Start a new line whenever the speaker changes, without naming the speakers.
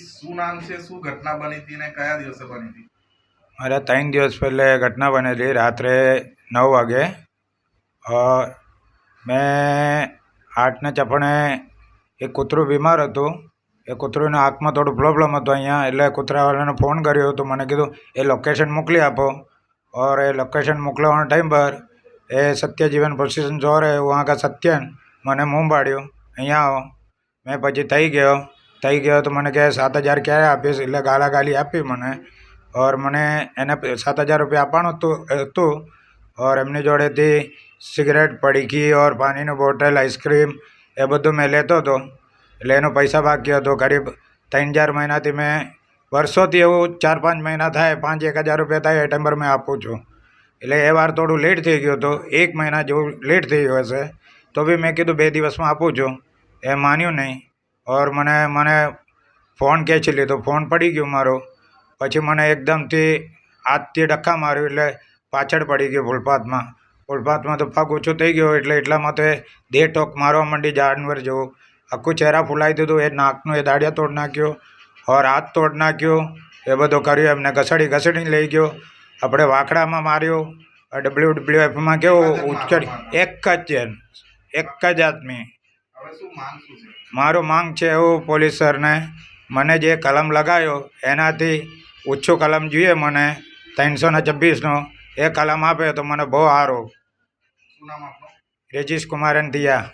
શું નામ છે, શું ઘટના બની હતી ને કયા દિવસે બની હતી?
મારે 3 દિવસ પહેલે ઘટના બનેલી રાત્રે 9 વાગે. મેં 8ને ચપણે એક કૂતરું બીમાર હતું. એ કૂતરુંને આંખમાં થોડું પ્રોબ્લેમ હતો અહીંયા, એટલે કૂતરાવાળાને ફોન કર્યો તો મને કીધું એ લોકેશન મોકલી આપો. और એ લોકેશન મોકલવાના ટાઈમ પર એ સત્યજીવન પ્રોસિઝન જોર है वहाँ का सत्यन મને મું પાડ્યો અહીંયા આવો. મેં પછી થઈ ગયો તો મને કહે 7,000 ક્યારે આપીશ, એટલે ગાળાગાળી આપી મને. ઓર મને એને 7,000 રૂપિયા આપવાનું હતું. ઓર એમની જોડેથી સિગરેટ, પડીકી ઓર પાણીની બોટલ, આઈસ્ક્રીમ એ બધું મેં લેતો હતો. એટલે એનો પૈસા બાકી હતો. કરીબ 3-4 મહિનાથી મેં વર્ષોથી એવું 4-5 મહિના થાય, 5-1,000 રૂપિયા થાય એ ટાઈમ પર મેં આપું છું. એટલે એ વાર થોડું લેટ થઈ ગયું હતું, 1 મહિના જેવું લેટ થઈ ગયું હશે. તો બી મેં કીધું 2 દિવસમાં આપું છું. એ માન્યું નહીં. ઓર મને ફોન ખેંચી લીધો, ફોન પડી ગયો મારો. પછી મને એકદમથી હાથથી ધક્કા માર્યું, એટલે પાછળ પડી ગયો ફૂટપાથમાં તો પગ ઊંચો થઈ ગયો. એટલે એટલામાં તો દે ટોક મારવા માંડી જાનવર જેવું. આખું ચહેરા ફૂલાઈ દીધું. એ નાકનું એ દાડિયા તોડ નાખ્યો ઓર હાથ તોડ નાખ્યો. એ બધું કર્યું. એમને ઘસડીને લઈ ગયો. આપણે વાંકડામાં માર્યો. WWFમાં કેવું ઉચકડી એક જ આદમી. મારું માંગ છે એવું પોલીસ સરને, મને જે કલમ લગાવ્યો એનાથી ઓછો કલમ જોઈએ મને. 326નો એ કલમ આપે તો મને બહુ સારું.
શું નામ આપનું?
રેજીશ કુમાર દિયા.